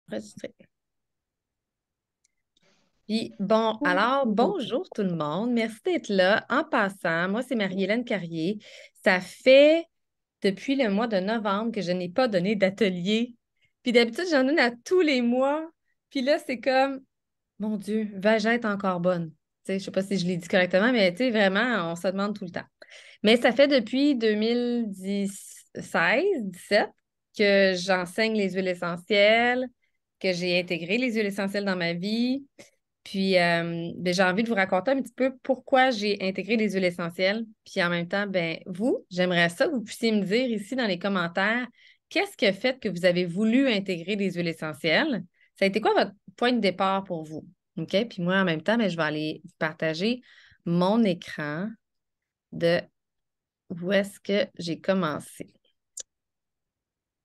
Enregistré. Puis bon, alors bonjour tout le monde. Merci d'être là. En passant, moi, c'est Marie-Hélène Carrier. Ça fait depuis le mois de novembre que je n'ai pas donné d'atelier. Puis d'habitude, j'en donne à tous les mois. Puis là, c'est comme, mon Dieu, vais-je être encore bonne? Tu sais, je ne sais pas si je l'ai dit correctement, mais tu sais, vraiment, on se demande tout le temps. Mais ça fait depuis 2016-17 que j'enseigne les huiles essentielles, que j'ai intégré les huiles essentielles dans ma vie. Puis, ben, j'ai envie de vous raconter un petit peu pourquoi j'ai intégré les huiles essentielles. Puis, en même temps, ben, vous, j'aimerais ça que vous puissiez me dire ici dans les commentaires, qu'est-ce qui a fait que vous avez voulu intégrer les huiles essentielles? Ça a été quoi votre point de départ pour vous? OK? Puis moi, en même temps, ben, je vais aller vous partager mon écran de où est-ce que j'ai commencé.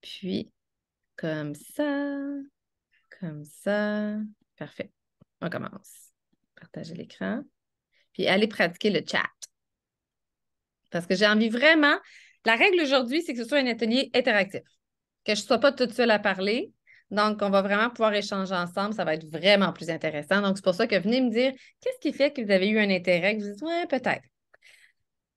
Puis, comme ça, comme ça. Parfait. On commence. Partager l'écran. Puis, allez pratiquer le chat. Parce que j'ai envie vraiment. La règle aujourd'hui, c'est que ce soit un atelier interactif. Que je ne sois pas toute seule à parler. Donc, on va vraiment pouvoir échanger ensemble. Ça va être vraiment plus intéressant. Donc, c'est pour ça que venez me dire qu'est-ce qui fait que vous avez eu un intérêt, que vous dites, ouais, peut-être.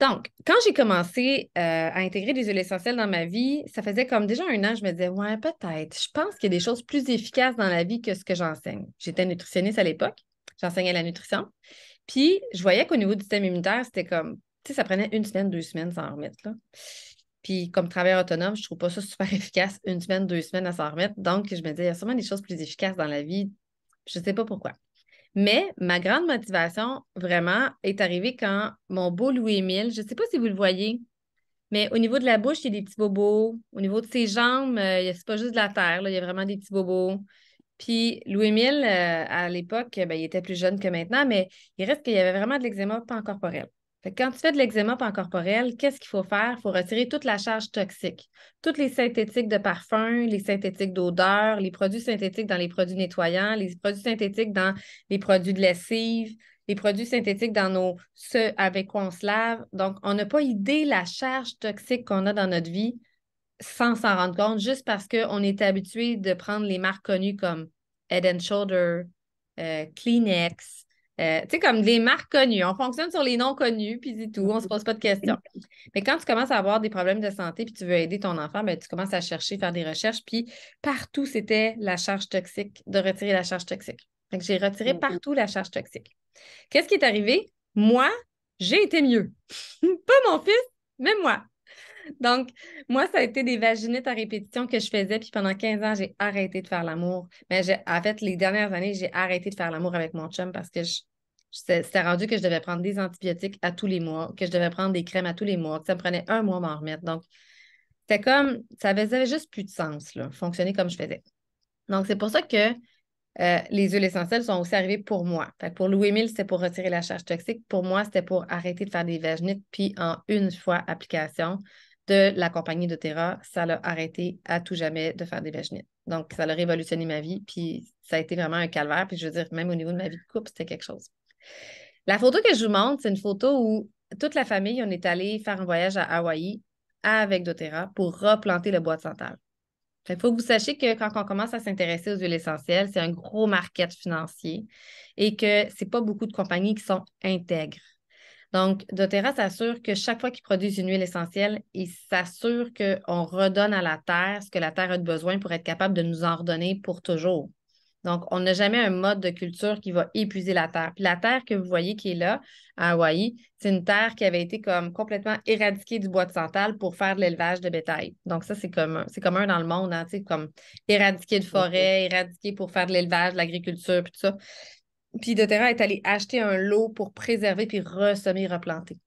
Donc, quand j'ai commencé à intégrer des huiles essentielles dans ma vie, ça faisait comme déjà un an, je me disais, ouais, peut-être. Je pense qu'il y a des choses plus efficaces dans la vie que ce que j'enseigne. J'étais nutritionniste à l'époque. J'enseignais la nutrition. Puis, je voyais qu'au niveau du système immunitaire, c'était comme, tu sais, ça prenait une semaine, 2 semaines sans en remettre, là. Puis, comme travailleur autonome, je trouve pas ça super efficace, une semaine, 2 semaines à s'en remettre. Donc, je me disais, il y a sûrement des choses plus efficaces dans la vie. Je sais pas pourquoi. Mais ma grande motivation, vraiment, est arrivée quand mon beau Louis-Émile, je ne sais pas si vous le voyez, mais au niveau de la bouche, il y a des petits bobos. Au niveau de ses jambes, c'est pas juste de la terre, là, il y a vraiment des petits bobos. Puis Louis-Émile, à l'époque, ben, il était plus jeune que maintenant, mais il reste qu'il y avait vraiment de l'eczéma pancorporel. Fait que quand tu fais de l'eczéma pancorporel, qu'est-ce qu'il faut faire? Il faut retirer toute la charge toxique. Toutes les synthétiques de parfum, les synthétiques d'odeur, les produits synthétiques dans les produits nettoyants, les produits synthétiques dans les produits de lessive, les produits synthétiques dans ceux avec quoi on se lave. Donc, on n'a pas idée la charge toxique qu'on a dans notre vie sans s'en rendre compte, juste parce qu'on est habitué de prendre les marques connues comme Head and Shoulder, Kleenex, tu sais, comme des marques connues. On fonctionne sur les noms connus, puis c'est tout, on ne se pose pas de questions. Mais quand tu commences à avoir des problèmes de santé, puis tu veux aider ton enfant, ben, tu commences à chercher, faire des recherches, puis partout, c'était la charge toxique, de retirer la charge toxique. Donc, j'ai retiré partout la charge toxique. Qu'est-ce qui est arrivé? Moi, j'ai été mieux. Pas mon fils, mais moi. Donc, moi, ça a été des vaginites à répétition que je faisais. Puis pendant 15 ans, j'ai arrêté de faire l'amour. Mais en fait, les dernières années, j'ai arrêté de faire l'amour avec mon chum parce que c'était rendu que je devais prendre des antibiotiques à tous les mois, que je devais prendre des crèmes à tous les mois, que ça me prenait un mois à m'en remettre. Donc, c'était comme, ça avait juste plus de sens, là, fonctionner comme je faisais. Donc, c'est pour ça que les huiles essentielles sont aussi arrivées pour moi. Fait que pour Louis-Émile, c'était pour retirer la charge toxique. Pour moi, c'était pour arrêter de faire des vaginites. Puis en une fois application de la compagnie doTERRA, ça l'a arrêté à tout jamais de faire des vaginites. Donc, ça a révolutionné ma vie. Puis ça a été vraiment un calvaire. Puis je veux dire, même au niveau de ma vie de couple, c'était quelque chose. La photo que je vous montre, c'est une photo où toute la famille, on est allé faire un voyage à Hawaï avec doTERRA pour replanter le bois de santal. Il faut que vous sachiez que quand on commence à s'intéresser aux huiles essentielles, c'est un gros market financier et que ce n'est pas beaucoup de compagnies qui sont intègres. Donc, doTERRA s'assure que chaque fois qu'ils produisent une huile essentielle, ils s'assurent qu'on redonne à la terre ce que la terre a de besoin pour être capable de nous en redonner pour toujours. Donc, on n'a jamais un mode de culture qui va épuiser la terre. Puis la terre que vous voyez qui est là, à Hawaï, c'est une terre qui avait été comme complètement éradiquée du bois de santal pour faire de l'élevage de bétail. Donc, ça, c'est commun dans le monde, hein, tu sais, comme éradiquer de forêt, éradiquer pour faire de l'élevage, de l'agriculture, puis tout ça. Puis doTERRA est allé acheter un lot pour préserver puis ressemer, replanter.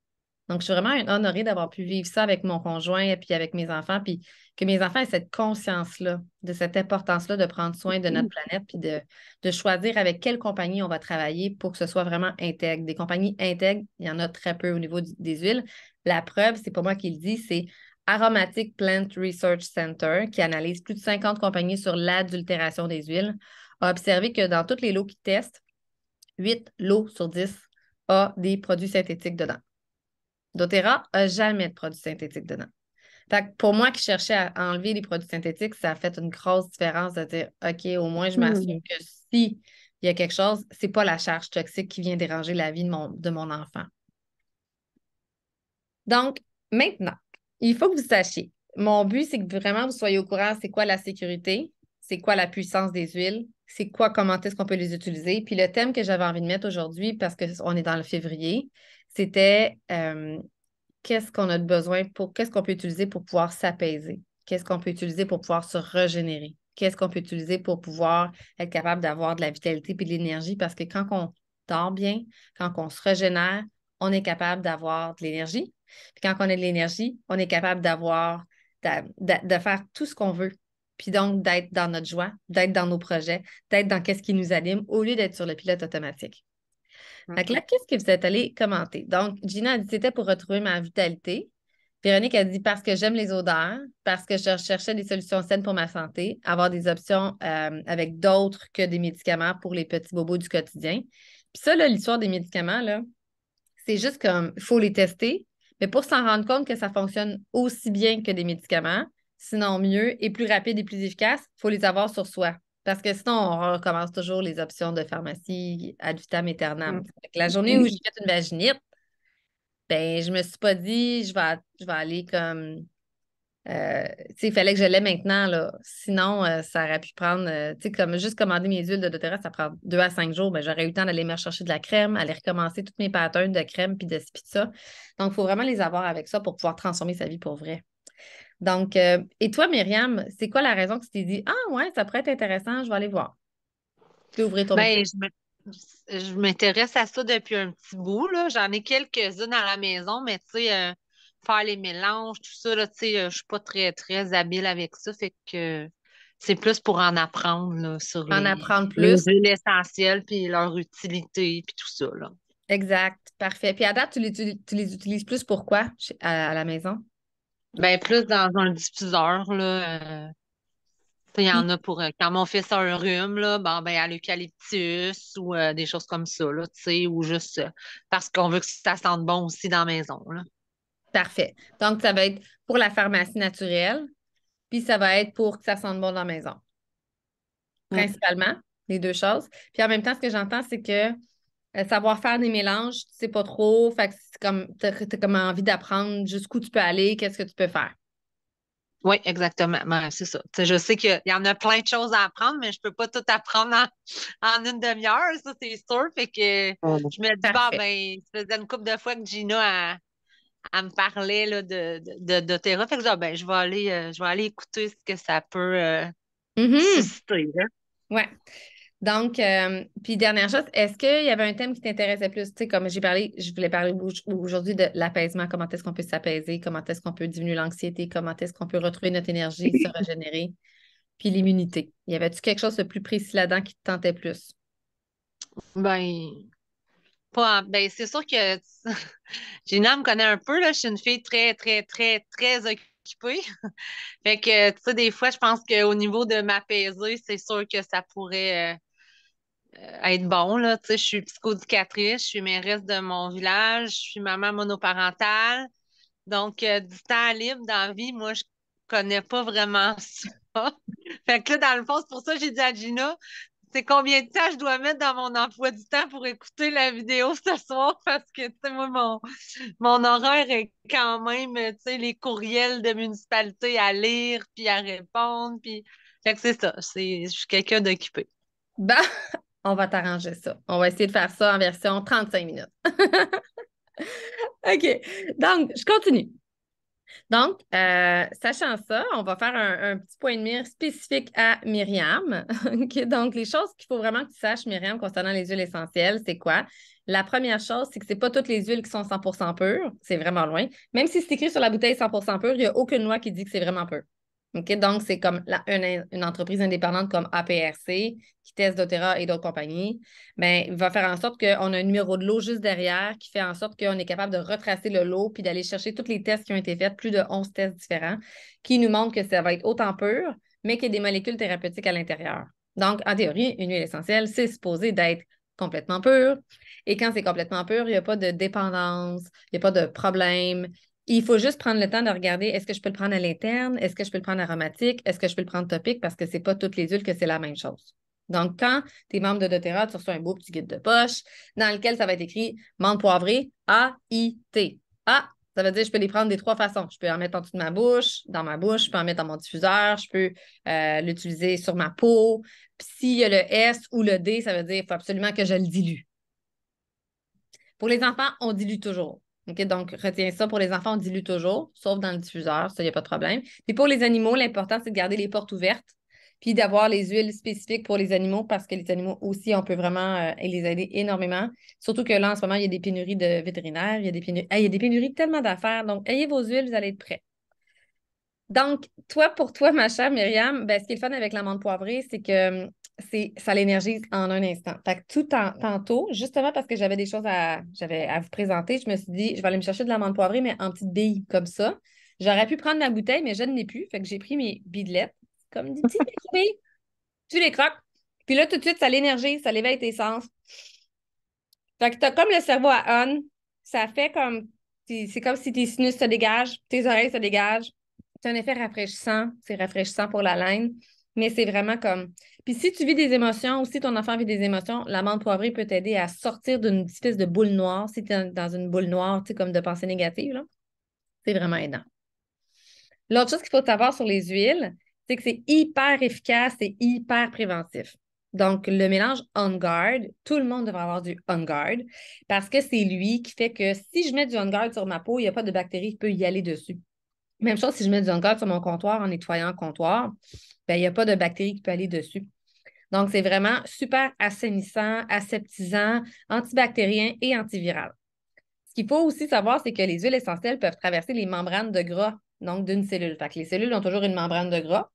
Donc, je suis vraiment honorée d'avoir pu vivre ça avec mon conjoint et puis avec mes enfants, puis que mes enfants aient cette conscience-là, de cette importance-là de prendre soin de notre planète, puis de choisir avec quelle compagnie on va travailler pour que ce soit vraiment intègre. Des compagnies intègres, il y en a très peu au niveau des huiles. La preuve, c'est pas moi qui le dis, c'est Aromatic Plant Research Center, qui analyse plus de 50 compagnies sur l'adultération des huiles, a observé que dans tous les lots qu'ils testent, 8 lots sur 10 a des produits synthétiques dedans. doTERRA n'a jamais de produits synthétiques dedans. Fait que pour moi qui cherchais à enlever les produits synthétiques, ça a fait une grosse différence de dire, OK, au moins, je m'assure Hmm. que si il y a quelque chose, c'est pas la charge toxique qui vient déranger la vie de mon enfant. Donc, maintenant, il faut que vous sachiez. Mon but, c'est que vraiment vous soyez au courant, c'est quoi la sécurité, c'est quoi la puissance des huiles, c'est quoi, comment est-ce qu'on peut les utiliser. Puis le thème que j'avais envie de mettre aujourd'hui, parce qu'on est dans le février, c'était qu'est-ce qu'on a de besoin pour, qu'est-ce qu'on peut utiliser pour pouvoir s'apaiser, qu'est-ce qu'on peut utiliser pour pouvoir se régénérer, qu'est-ce qu'on peut utiliser pour pouvoir être capable d'avoir de la vitalité et de l'énergie, parce que quand on dort bien, quand on se régénère, on est capable d'avoir de l'énergie. Puis quand on a de l'énergie, on est capable d'avoir, de faire tout ce qu'on veut. Puis donc, d'être dans notre joie, d'être dans nos projets, d'être dans qu'est-ce qui nous anime, au lieu d'être sur le pilote automatique. Fait que là, qu'est-ce que vous êtes allé commenter? Donc, Gina a dit c'était pour retrouver ma vitalité. Véronique a dit parce que j'aime les odeurs, parce que je cherchais des solutions saines pour ma santé, avoir des options avec d'autres que des médicaments pour les petits bobos du quotidien. Puis ça, là, l'histoire des médicaments, là, c'est juste comme, il faut les tester, mais pour s'en rendre compte que ça fonctionne aussi bien que des médicaments, sinon mieux et plus rapide et plus efficace, il faut les avoir sur soi. Parce que sinon, on recommence toujours les options de pharmacie ad vitam aeternam. Hmm. Fait que la journée où j'ai fait une vaginite, ben, je me suis pas dit, je vais aller comme tu sais, il fallait que je l'aie maintenant, là. Sinon, ça aurait pu prendre, tu sais, comme juste commander mes huiles de doTERRA, ça prend 2 à 5 jours. Ben, j'aurais eu le temps d'aller me chercher de la crème, aller recommencer toutes mes patterns de crème puis de ci puis de ça. Donc, il faut vraiment les avoir avec ça pour pouvoir transformer sa vie pour vrai. Donc, et toi, Myriam, c'est quoi la raison que tu t'es dit, ah ouais, ça pourrait être intéressant, je vais aller voir. Tu peux ouvrir ton micro. Ben, je m'intéresse à ça depuis un petit bout, là. J'en ai quelques-unes à la maison, mais tu sais, faire les mélanges, tout ça, là, tu sais, je suis pas très, très habile avec ça. Fait que c'est plus pour en apprendre, là, sur En apprendre les plus. huiles essentielles, puis leur utilité, puis tout ça, là. Exact. Parfait. Puis à date, tu les utilises plus pourquoi à la maison? Ben, plus dans un diffuseur, là. Il y en Puis a pour quand mon fils a un rhume, là, ben à l'eucalyptus ou des choses comme ça, là, tu sais, ou juste parce qu'on veut que ça sente bon aussi dans la maison, là. parfait. Donc, ça va être pour la pharmacie naturelle, puis ça va être pour que ça sente bon dans la maison. Mm. Principalement, les deux choses. Puis en même temps, ce que j'entends, c'est que savoir faire des mélanges, tu sais pas trop, fait que c'est comme, t'as comme envie d'apprendre jusqu'où tu peux aller, qu'est-ce que tu peux faire. Oui, exactement. Ben, c'est ça. Tu sais, je sais qu'il y en a plein de choses à apprendre, mais je peux pas tout apprendre en une demi-heure, ça c'est sûr. Fait que je me dis, bah Parfait. ben, ça faisait une couple de fois que Gina elle me parlait là, d'Otera. Fait que ben, je vais aller écouter ce que ça peut Mhm. susciter, là. Ouais. Donc, puis dernière chose, est-ce qu'il y avait un thème qui t'intéressait plus? Tu sais, comme j'ai parlé, je voulais parler aujourd'hui de l'apaisement, comment est-ce qu'on peut s'apaiser, comment est-ce qu'on peut diminuer l'anxiété, comment est-ce qu'on peut retrouver notre énergie, se régénérer, puis l'immunité. Y avait-tu quelque chose de plus précis là-dedans qui te tentait plus? Ben, ben, c'est sûr que Gina me connaît un peu, là. Je suis une fille très, très, très, très occupée. Fait que, tu sais, des fois, je pense qu'au niveau de m'apaiser, c'est sûr que ça pourrait être bon, là. Tu sais, je suis psychoéducatrice, je suis mairesse de mon village, je suis maman monoparentale. Donc, du temps libre dans la vie, moi, je connais pas vraiment ça. Fait que là, dans le fond, c'est pour ça que j'ai dit à Gina, c'est combien de temps je dois mettre dans mon emploi du temps pour écouter la vidéo ce soir? Parce que, tu sais, moi, mon horaire est quand même, tu sais, les courriels de municipalité à lire, puis à répondre, puis... Fait que c'est ça, je suis quelqu'un d'occupé. Ben, on va t'arranger ça. On va essayer de faire ça en version 35 minutes. OK. Donc, je continue. Donc, sachant ça, on va faire un petit point de mire spécifique à Myriam. OK? Donc, les choses qu'il faut vraiment que tu saches, Myriam, concernant les huiles essentielles, c'est quoi? La première chose, c'est que ce n'est pas toutes les huiles qui sont 100% pures. C'est vraiment loin. Même si c'est écrit sur la bouteille 100% pure, il n'y a aucune loi qui dit que c'est vraiment pur. OK? Donc, c'est comme une entreprise indépendante comme APRC qui teste doTERRA et d'autres compagnies. Bien, il va faire en sorte qu'on a un numéro de lot juste derrière qui fait en sorte qu'on est capable de retracer le lot puis d'aller chercher tous les tests qui ont été faits, plus de 11 tests différents, qui nous montrent que ça va être autant pur, mais qu'il y a des molécules thérapeutiques à l'intérieur. Donc, en théorie, une huile essentielle, c'est supposé d'être complètement pur. Et quand c'est complètement pur, il n'y a pas de dépendance, il n'y a pas de problème, Il faut juste prendre le temps de regarder, est-ce que je peux le prendre à l'interne? Est-ce que je peux le prendre aromatique? Est-ce que je peux le prendre topique? Parce que ce n'est pas toutes les huiles que c'est la même chose. Donc, quand tu es membre de doTERRA, tu reçois un beau petit guide de poche dans lequel ça va être écrit menthe poivrée, A-I-T. Ah, ça veut dire que je peux les prendre des 3 façons. Je peux en mettre en dessous de ma bouche, dans ma bouche, je peux en mettre dans mon diffuseur, je peux l'utiliser sur ma peau. Puis s'il y a le S ou le D, ça veut dire qu'il faut absolument que je le dilue. Pour les enfants, on dilue toujours. OK? Donc, retiens ça. Pour les enfants, on dilue toujours, sauf dans le diffuseur. Ça, il n'y a pas de problème. Puis pour les animaux, l'important, c'est de garder les portes ouvertes puis d'avoir les huiles spécifiques pour les animaux parce que les animaux aussi, on peut vraiment les aider énormément. Surtout que là, en ce moment, il y a des pénuries de vétérinaires, il y a des pénuries, il y a des pénuries de tellement d'affaires. Donc, ayez vos huiles, vous allez être prêts. Donc, pour toi, ma chère Myriam, ben, ce qui est le fun avec l'amande poivrée, c'est que ça l'énergise en un instant. Fait que tantôt, justement parce que j'avais à vous présenter, je me suis dit, je vais aller me chercher de l'amande poivrée, mais en petites billes comme ça. J'aurais pu prendre ma bouteille, mais je ne l'ai plus. Fait que j'ai pris mes bidelettes, comme des petites billes. Tu les croques. Puis là, tout de suite, ça l'énergise, ça l'éveille tes sens. Fait que t'as comme le cerveau à on. Ça fait comme. C'est comme si tes sinus se dégagent, tes oreilles se dégagent. C'est un effet rafraîchissant. C'est rafraîchissant pour la laine. Mais c'est vraiment comme. Puis si tu vis des émotions ou si ton enfant vit des émotions, l'amande poivrée peut t'aider à sortir d'une espèce de boule noire. Si tu es dans une boule noire, tu sais, comme de pensée négative, là, c'est vraiment aidant. L'autre chose qu'il faut savoir sur les huiles, c'est que c'est hyper efficace et hyper préventif. Donc, le mélange On Guard, tout le monde devrait avoir du On Guard parce que c'est lui qui fait que si je mets du On Guard sur ma peau, il n'y a pas de bactéries qui peuvent y aller dessus. Même chose si je mets du On Guard sur mon comptoir en nettoyant le comptoir, ben, il n'y a pas de bactéries qui peuvent aller dessus. Donc, c'est vraiment super assainissant, aseptisant, antibactérien et antiviral. Ce qu'il faut aussi savoir, c'est que les huiles essentielles peuvent traverser les membranes de gras, donc d'une cellule. Fait que les cellules ont toujours une membrane de gras,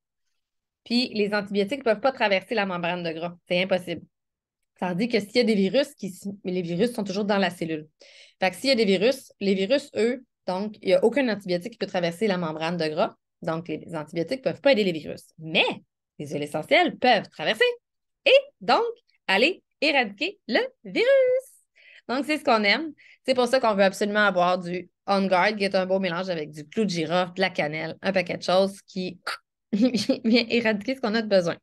puis les antibiotiques ne peuvent pas traverser la membrane de gras. C'est impossible. Ça veut dire que s'il y a des virus, les virus sont toujours dans la cellule. Fait que s'il y a des virus, les virus, eux, donc, il n'y a aucun antibiotique qui peut traverser la membrane de gras. Donc, les antibiotiques ne peuvent pas aider les virus. Mais les huiles essentielles peuvent traverser et donc aller éradiquer le virus. Donc, c'est ce qu'on aime. C'est pour ça qu'on veut absolument avoir du On Guard, qui est un beau mélange avec du clou de girofle, de la cannelle, un paquet de choses qui vient éradiquer ce qu'on a de besoin.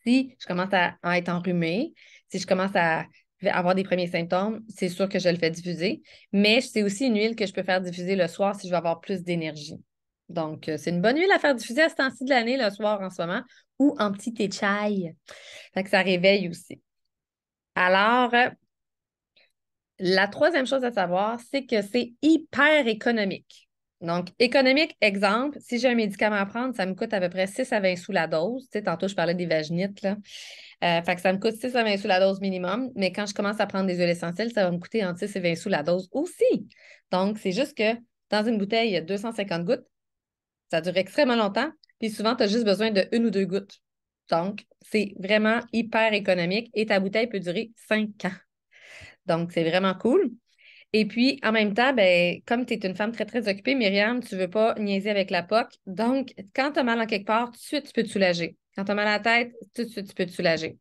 Si je commence à être enrhumée, si je commence à avoir des premiers symptômes, c'est sûr que je le fais diffuser. Mais c'est aussi une huile que je peux faire diffuser le soir si je veux avoir plus d'énergie. Donc, c'est une bonne huile à faire diffuser à ce temps-ci de l'année, le soir en ce moment, ou en petit thé chai. Fait que ça réveille aussi. Alors, la troisième chose à savoir, c'est que c'est hyper économique. Donc, économique, exemple, si j'ai un médicament à prendre, ça me coûte à peu près 6 à 20 sous la dose. Tu sais, tantôt, je parlais des vaginites, là. Fait que ça me coûte 6 à 20 sous la dose minimum, mais quand je commence à prendre des huiles essentielles, ça va me coûter entre 6 et 20 sous la dose aussi. Donc, c'est juste que dans une bouteille, il y a 250 gouttes. Ça dure extrêmement longtemps. Puis souvent, tu as juste besoin de 1 ou 2 gouttes. Donc, c'est vraiment hyper économique et ta bouteille peut durer 5 ans. Donc, c'est vraiment cool. Et puis, en même temps, ben, comme tu es une femme très, très occupée, Myriam, tu ne veux pas niaiser avec la POC. Donc, quand tu as mal en quelque part, tout de suite, tu peux te soulager. Quand tu as mal à la tête, tout de suite, tu peux te soulager.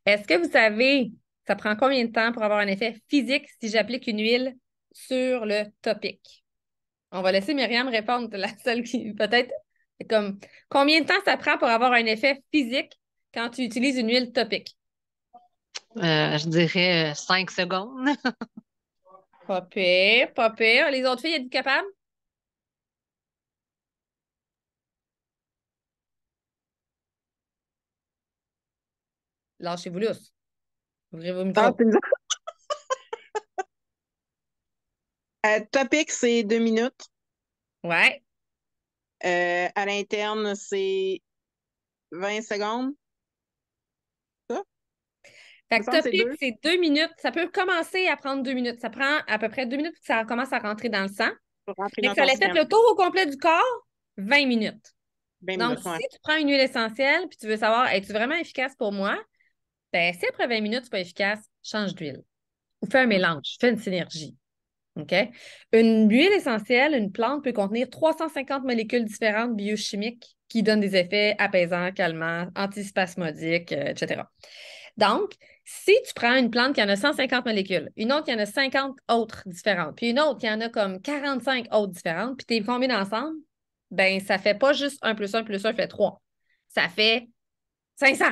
Est-ce que vous savez, ça prend combien de temps pour avoir un effet physique si j'applique une huile sur le topique? On va laisser Myriam répondre, la seule qui peut-être comme combien de temps ça prend pour avoir un effet physique quand tu utilises une huile topique? Je dirais 5 secondes. Pas pire, pas pire. Les autres filles, êtes-vous capables? Lâchez-vous lousse. Ouvrez vos Ah, micros. c'est bizarre. Topic, c'est 2 minutes. Ouais. À l'interne, c'est 20 secondes. Ça, Fait me que semble que c'est topique, deux. c'est 2 minutes. Ça peut commencer à prendre 2 minutes. Ça prend à peu près 2 minutes que ça commence à rentrer dans le sang. Pour rentrer Mais dans que ça ton l'ait fait système. le tour au complet du corps, 20 minutes. 20 Donc, minutes, si ouais. tu prends une huile essentielle puis tu veux savoir, es-tu vraiment efficace pour moi? Ben, si après 20 minutes, c'est pas efficace, change d'huile. Ou fais un Mm. mélange, fais une synergie. OK? Une huile essentielle, une plante peut contenir 350 molécules différentes biochimiques qui donnent des effets apaisants, calmants, antispasmodiques, etc. Donc, si tu prends une plante qui en a 150 molécules, une autre qui en a 50 autres différentes, puis une autre qui en a comme 45 autres différentes, puis tu les combines ensemble, ben ça fait pas juste 1 plus 1 fait 3. Ça fait 500.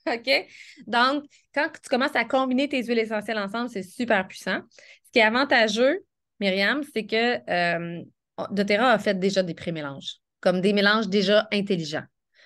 OK? Donc, quand tu commences à combiner tes huiles essentielles ensemble, c'est super puissant. Ce qui est avantageux, Myriam, c'est que doTERRA a fait déjà des pré-mélanges, comme des mélanges déjà intelligents.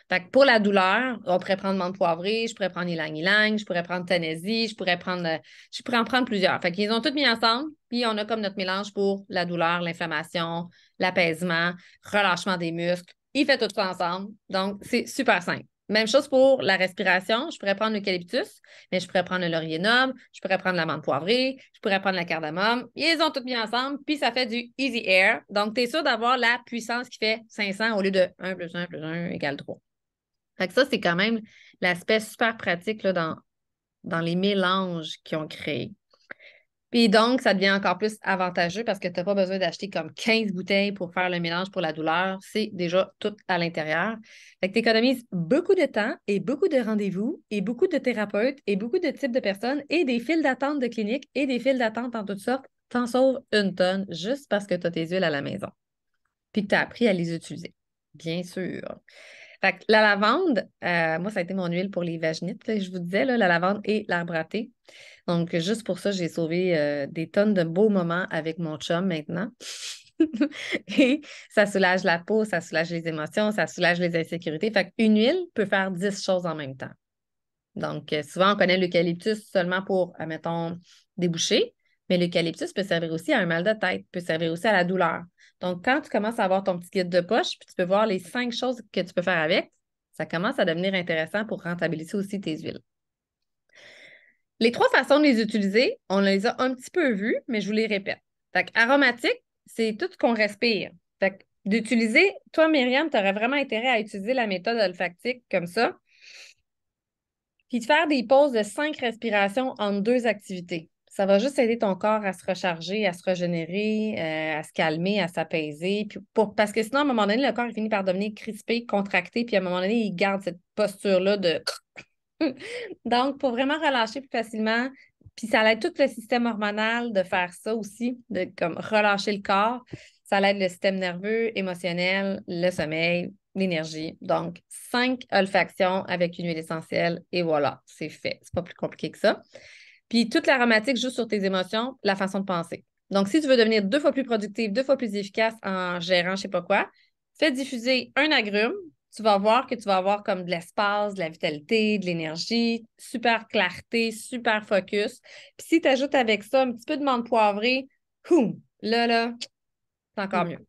Fait que pour la douleur, on pourrait prendre menthe poivrée, je pourrais prendre ylang-ylang, je pourrais prendre Tennessee, je pourrais en prendre plusieurs. Fait qu'ils ont tous mis ensemble, puis on a comme notre mélange pour la douleur, l'inflammation, l'apaisement, relâchement des muscles. Il fait tout ça ensemble. Donc, c'est super simple. Même chose pour la respiration. Je pourrais prendre l'eucalyptus, mais je pourrais prendre le laurier noble, je pourrais prendre la menthe poivrée, je pourrais prendre la cardamome. Ils ont tout mis ensemble, puis ça fait du easy air. Donc, tu es sûr d'avoir la puissance qui fait 500 au lieu de 1 plus 1 plus 1 égale 3. Fait que ça, c'est quand même l'aspect super pratique là, dans les mélanges qu'ils ont créés. Puis donc, ça devient encore plus avantageux parce que tu n'as pas besoin d'acheter comme 15 bouteilles pour faire le mélange pour la douleur. C'est déjà tout à l'intérieur. Fait que tu économises beaucoup de temps et beaucoup de rendez-vous et beaucoup de thérapeutes et beaucoup de types de personnes et des files d'attente de cliniques et des files d'attente en toutes sortes. T'en sauves une tonne juste parce que tu as tes huiles à la maison. Puis que tu as appris à les utiliser. Bien sûr. Fait que la lavande, moi, ça a été mon huile pour les vaginites, là, je vous disais, là, la lavande et l'arbre à thé. Donc, juste pour ça, j'ai sauvé des tonnes de beaux moments avec mon chum maintenant. Et ça soulage la peau, ça soulage les émotions, ça soulage les insécurités. Fait qu'une huile peut faire 10 choses en même temps. Donc, souvent, on connaît l'eucalyptus seulement pour, admettons, déboucher, mais l'eucalyptus peut servir aussi à un mal de tête, peut servir aussi à la douleur. Donc, quand tu commences à avoir ton petit guide de poche, puis tu peux voir les 5 choses que tu peux faire avec, ça commence à devenir intéressant pour rentabiliser aussi tes huiles. Les 3 façons de les utiliser, on les a un petit peu vues, mais je vous les répète. Fait aromatique, c'est tout ce qu'on respire. Fait d'utiliser, toi, Myriam, tu aurais vraiment intérêt à utiliser la méthode olfactique comme ça, puis de faire des pauses de 5 respirations entre 2 activités. Ça va juste aider ton corps à se recharger, à se régénérer, à se calmer, à s'apaiser. Parce que sinon, à un moment donné, le corps il finit par devenir crispé, contracté, puis à un moment donné, il garde cette posture-là de donc, pour vraiment relâcher plus facilement, puis ça aide tout le système hormonal de faire ça aussi, de comme relâcher le corps. Ça aide le système nerveux, émotionnel, le sommeil, l'énergie. Donc, 5 olfactions avec une huile essentielle et voilà, c'est fait. C'est pas plus compliqué que ça. Puis toute l'aromatique joue sur tes émotions, la façon de penser. Donc, si tu veux devenir 2 fois plus productive, 2 fois plus efficace en gérant je sais pas quoi, fais diffuser un agrume. Tu vas voir que tu vas avoir comme de l'espace, de la vitalité, de l'énergie, super clarté, super focus. Puis si tu ajoutes avec ça un petit peu de menthe poivrée, là, c'est encore mieux.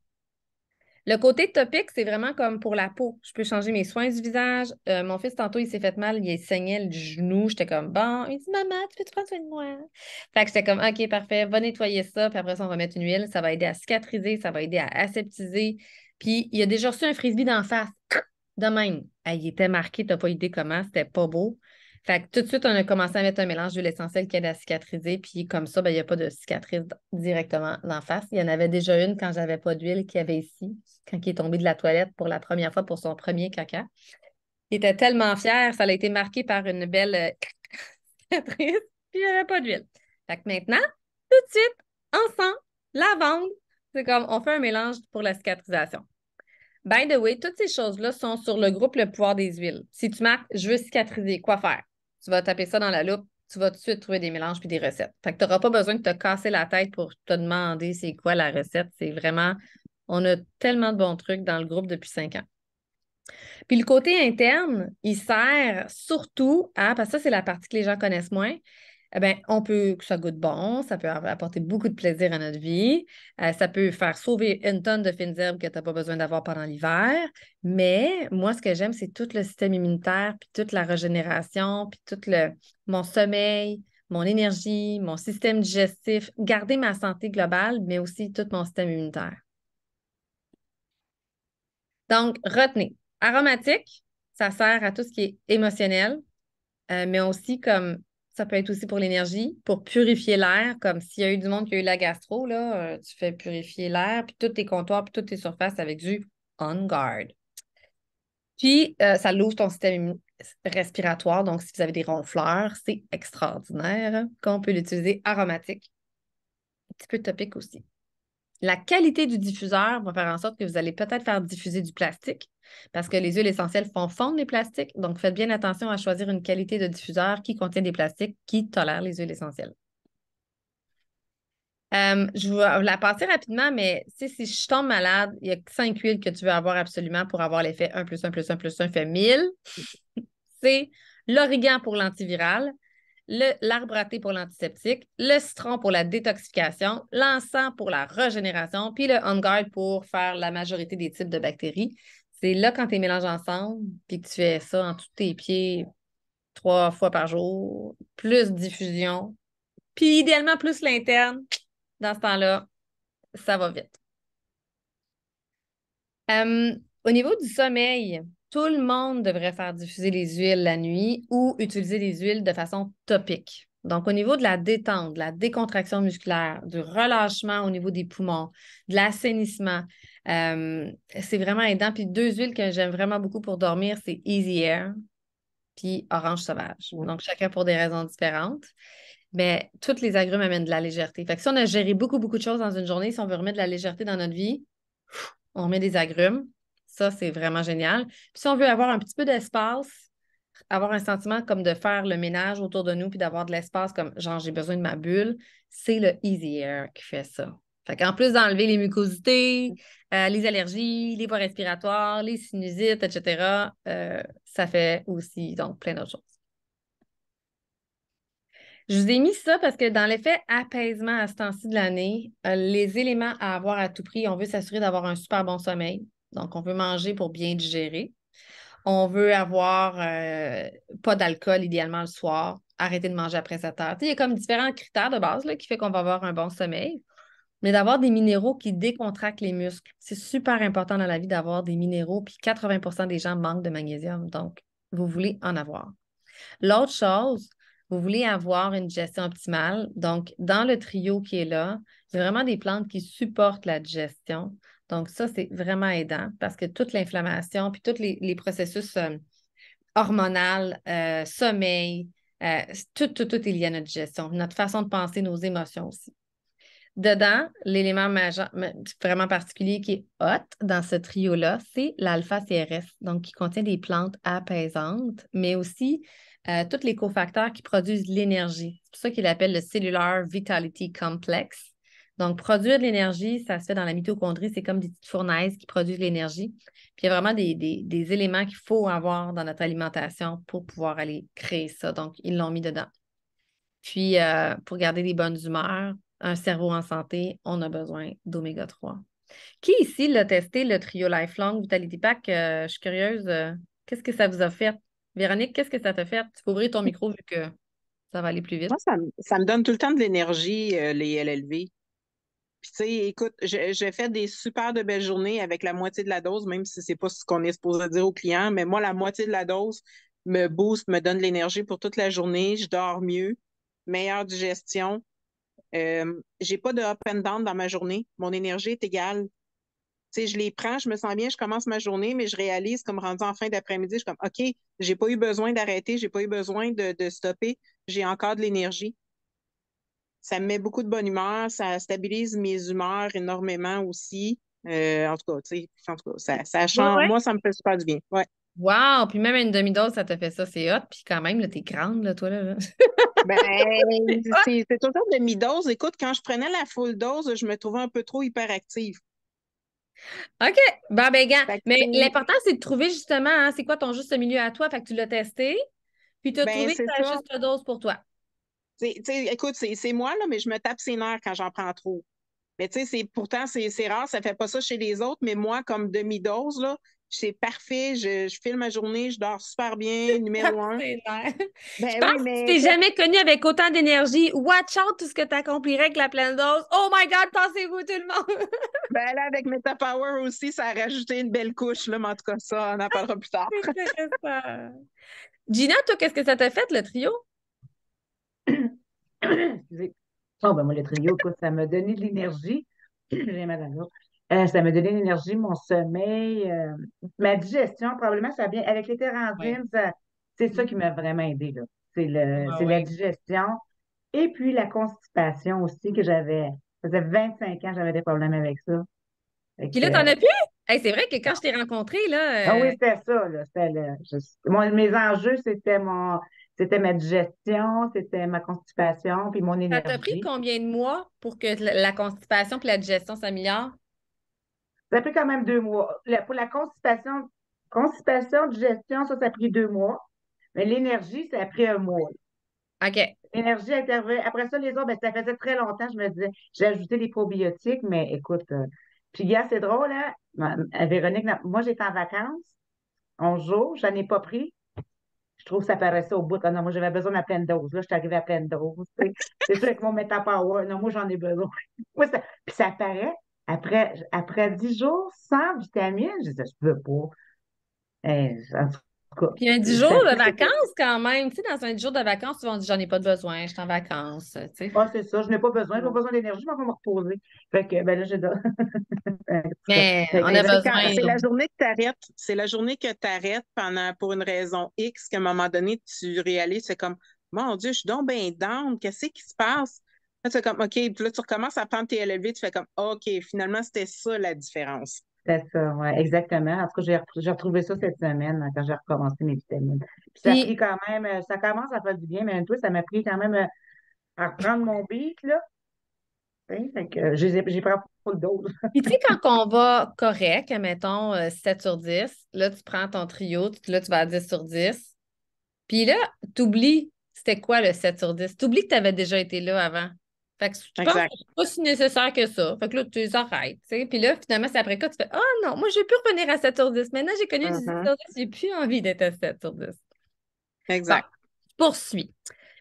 Le côté topique, c'est vraiment comme pour la peau. Je peux changer mes soins du visage. Mon fils, tantôt, il s'est fait mal, il saignait le genou. J'étais comme, bon, il dit, maman, tu peux-tu prendre soin de moi? Fait que j'étais comme, OK, parfait, va nettoyer ça. Puis après ça, on va mettre une huile. Ça va aider à cicatriser, ça va aider à aseptiser. Puis il a déjà reçu un frisbee d'en face. De même. Il était marqué, t'as pas idée comment, c'était pas beau. Fait que tout de suite, on a commencé à mettre un mélange d'huile essentielle qui aide à cicatriser. Puis comme ça, il n'y a pas de cicatrice directement d'en face. Il y en avait déjà une quand j'avais pas d'huile qu'il y avait ici, quand il est tombé de la toilette pour la première fois pour son premier caca. Il était tellement fier, ça a été marqué par une belle cicatrice, puis il n'y avait pas d'huile. Fait que maintenant, tout de suite, ensemble, lavande, c'est comme on fait un mélange pour la cicatrisation. By the way, toutes ces choses-là sont sur le groupe Le pouvoir des huiles. Si tu marques « Je veux cicatriser », quoi faire? Tu vas taper ça dans la loupe, tu vas tout de suite trouver des mélanges puis des recettes. Fait que tu n'auras pas besoin de te casser la tête pour te demander c'est quoi la recette. C'est vraiment, on a tellement de bons trucs dans le groupe depuis 5 ans. Puis le côté interne, il sert surtout à, parce que ça, c'est la partie que les gens connaissent moins, eh bien, on peut, que ça goûte bon, ça peut apporter beaucoup de plaisir à notre vie, ça peut faire sauver une tonne de fines herbes que tu n'as pas besoin d'avoir pendant l'hiver, mais moi, ce que j'aime, c'est tout le système immunitaire, puis toute la régénération, puis mon sommeil, mon énergie, mon système digestif, garder ma santé globale, mais aussi tout mon système immunitaire. Donc, retenez, aromatique, ça sert à tout ce qui est émotionnel, mais aussi comme ça peut être aussi pour l'énergie, pour purifier l'air, comme s'il y a eu du monde qui a eu la gastro, là, tu fais purifier l'air, puis tous tes comptoirs, puis toutes tes surfaces avec du On Guard. Puis, ça l'ouvre ton système respiratoire. Donc, si vous avez des ronfleurs, c'est extraordinaire. Qu'on peut l'utiliser aromatique. Un petit peu topique aussi. La qualité du diffuseur va faire en sorte que vous allez peut-être faire diffuser du plastique parce que les huiles essentielles font fondre les plastiques. Donc, faites bien attention à choisir une qualité de diffuseur qui contient des plastiques qui tolèrent les huiles essentielles. Je vais la passer rapidement, mais si je tombe malade, il y a 5 huiles que tu veux avoir absolument pour avoir l'effet 1 plus 1 plus 1 plus 1 fait 1000. C'est l'origan pour l'antiviral, l'arbre à thé pour l'antiseptique, le citron pour la détoxification, l'encens pour la régénération, puis le On Guard pour faire la majorité des types de bactéries. C'est là quand tu les mélanges ensemble, puis que tu fais ça en tous tes pieds 3 fois par jour, plus diffusion, puis idéalement plus l'interne. Dans ce temps-là, ça va vite. Au niveau du sommeil, tout le monde devrait faire diffuser les huiles la nuit ou utiliser les huiles de façon topique. Donc, au niveau de la détente, de la décontraction musculaire, du relâchement au niveau des poumons, de l'assainissement, c'est vraiment aidant. Puis 2 huiles que j'aime vraiment beaucoup pour dormir, c'est Easy Air puis Orange Sauvage. Donc, chacun pour des raisons différentes. Mais toutes les agrumes amènent de la légèreté. Fait que si on a géré beaucoup, beaucoup de choses dans une journée, si on veut remettre de la légèreté dans notre vie, on met des agrumes. Ça, c'est vraiment génial. Puis si on veut avoir un petit peu d'espace, avoir un sentiment comme de faire le ménage autour de nous puis d'avoir de l'espace comme genre j'ai besoin de ma bulle, c'est le Easy Air qui fait ça. Fait qu'en plus d'enlever les mucosités, les allergies, les voies respiratoires, les sinusites, etc., ça fait aussi donc plein d'autres choses. Je vous ai mis ça parce que dans l'effet apaisement à ce temps-ci de l'année, les éléments à avoir à tout prix, on veut s'assurer d'avoir un super bon sommeil. Donc, on veut manger pour bien digérer. On veut avoir pas d'alcool idéalement le soir, arrêter de manger après 7 heures. Tu sais, il y a comme différents critères de base là, qui fait qu'on va avoir un bon sommeil, mais d'avoir des minéraux qui décontractent les muscles. C'est super important dans la vie d'avoir des minéraux, puis 80% des gens manquent de magnésium. Donc, vous voulez en avoir. L'autre chose, vous voulez avoir une digestion optimale. Donc, dans le trio qui est là, il y a vraiment des plantes qui supportent la digestion. Donc, ça, c'est vraiment aidant parce que toute l'inflammation, puis tous les processus hormonaux, sommeil, tout est lié à notre digestion, notre façon de penser, nos émotions aussi. Dedans, l'élément majeur, vraiment particulier qui est hot dans ce trio-là, c'est l'alpha-CRS, donc qui contient des plantes apaisantes, mais aussi tous les cofacteurs qui produisent de l'énergie. C'est pour ça qu'il appelle le Cellular Vitality Complex. Donc, produire de l'énergie, ça se fait dans la mitochondrie, c'est comme des petites fournaises qui produisent de l'énergie. Puis il y a vraiment des éléments qu'il faut avoir dans notre alimentation pour pouvoir aller créer ça. Donc, ils l'ont mis dedans. Puis, pour garder des bonnes humeurs, un cerveau en santé, on a besoin d'oméga 3. Qui ici l'a testé, le trio Lifelong Vitality Pack? Je suis curieuse. Qu'est-ce que ça vous a fait? Véronique, qu'est-ce que ça t'a fait? Tu peux ouvrir ton micro vu que ça va aller plus vite. Moi, ça me donne tout le temps de l'énergie, les LLV. Puis, tu sais, écoute, je fais des super de belles journées avec la moitié de la dose, même si c'est pas ce qu'on est supposé dire aux clients, mais moi, la moitié de la dose me booste, me donne de l'énergie pour toute la journée. Je dors mieux, meilleure digestion. J'ai pas de up and down dans ma journée. Mon énergie est égale. Tu sais, je les prends, je me sens bien, je commence ma journée, mais je réalise, comme rendu en fin d'après-midi, je suis comme, OK, j'ai pas eu besoin d'arrêter, j'ai pas eu besoin de stopper, j'ai encore de l'énergie. Ça me met beaucoup de bonne humeur, ça stabilise mes humeurs énormément aussi. En tout cas, tu sais, en tout cas, ça Ouais, change. ouais. Moi, ça me fait super du bien. Ouais. Wow! Puis même une demi-dose, ça te fait ça, c'est hot. Puis quand même, là, t'es grande, là, toi, là. Ben, C'est hot. c'est tout le temps de mi-dose. Écoute, quand je prenais la full dose, je me trouvais un peu trop hyperactive. OK. Bon, ben, gars. Fait que, Mais tu sais, l'important, c'est de trouver justement, hein, c'est quoi ton juste milieu à toi. Fait que tu l'as testé, puis tu as ben, trouvé c'est ta ça. juste dose pour toi. Tu sais, écoute, c'est moi, là, mais je me tape ses nerfs quand j'en prends trop. Mais tu sais, pourtant, c'est rare, ça fait pas ça chez les autres, mais moi, comme demi-dose, là, c'est parfait, je file ma journée, je dors super bien, numéro un. C'est clair. Je Ben pense oui, que tu mais t'es écoute, jamais connu avec autant d'énergie. Watch out tout ce que tu accomplirais avec la pleine dose. Oh my God, pensez-vous tout le monde? ben là, avec Metapower aussi, ça a rajouté une belle couche, là, mais en tout cas, ça, on en parlera plus tard. C'est intéressant. Gina, toi, qu'est-ce que ça t'a fait, le trio? Excusez. Oh, ben moi, le trio, écoute, ça m'a donné de l'énergie. J'ai mal à la gorge. Ça m'a donné de l'énergie, mon sommeil, ma digestion, probablement, ça vient avec les Oui. térendzines, C'est ça qui m'a vraiment aidé, là. Ah C'est la oui. digestion et puis la constipation aussi que j'avais. Ça faisait 25 ans que j'avais des problèmes avec ça. Fait Puis que, là, t'en as plus? Hey, c'est vrai que quand je t'ai rencontré, ah là, oui, c'était ça, là. Mes enjeux, c'était ma digestion, c'était ma constipation, puis mon ça t'a pris énergie. combien de mois pour que la constipation et la digestion s'améliorent? Ça a pris quand même 2 mois. Pour la constipation, digestion, ça a pris 2 mois. Mais l'énergie, ça a pris un mois. OK. L'énergie intervient. Après ça, les autres, ben, ça faisait très longtemps. Je me disais, j'ai ajouté des probiotiques, mais écoute, puis gars, c'est drôle, hein? Véronique, moi, j'étais en vacances, 11 jours, j'en ai pas pris. Je trouve que ça paraissait au bout. Ah non, moi, j'avais besoin de la pleine dose. Là, je suis arrivée à pleine dose. Tu sais. C'est sûr avec mon Metapower. Non, moi, j'en ai besoin. Puis ça paraît, après 10 jours sans vitamines, je disais, je peux pas. En tout cas, Puis un 10 jours ça a de pris cette. vacances quand même. Tu sais, dans un 10 jours de vacances, souvent on dit j'en ai pas de besoin, je suis en vacances. Tu sais. Ah, c'est ça, je n'ai pas besoin, je n'ai Ouais. pas besoin d'énergie, mais on va me reposer. Fait que, ben là, j'ai de. En tout cas. Mais Fait on que a Mais là, besoin. c'est la journée que tu arrêtes, c'est la journée que tu arrêtes pour une raison X qu'à un moment donné, tu réalises, c'est comme, mon Dieu, je suis donc bien down, qu'est-ce qui se passe? Là, tu fais comme, OK, puis là, tu recommences à prendre tes élevés, tu fais comme, OK, finalement, c'était ça la différence. c'est ça, ouais, exactement. En tout cas, j'ai retrouvé ça cette semaine hein, quand j'ai recommencé mes vitamines. Puis ça a Puis, pris quand même, ça commence à faire du bien, mais toi, ça m'a pris quand même à reprendre mon beat, là. Hein, fait que j'ai pris pour le dose. tu sais, quand on va correct, mettons 7 sur 10, là, tu prends ton trio, là, tu vas à 10 sur 10. Puis là, tu oublies c'était quoi le 7 sur 10. Tu oublies que tu avais déjà été là avant. Fait que tu penses que Exact. c'est pas si nécessaire que ça. Fait que là, tu les arrêtes. Tu sais. Puis là, finalement, c'est après que tu fais ah non, moi, je vais plus revenir à 7 sur 10. Maintenant, j'ai connu du 10 Mhm. sur 10, j'ai plus envie d'être à 7 sur 10. Bon, Exact. je poursuis.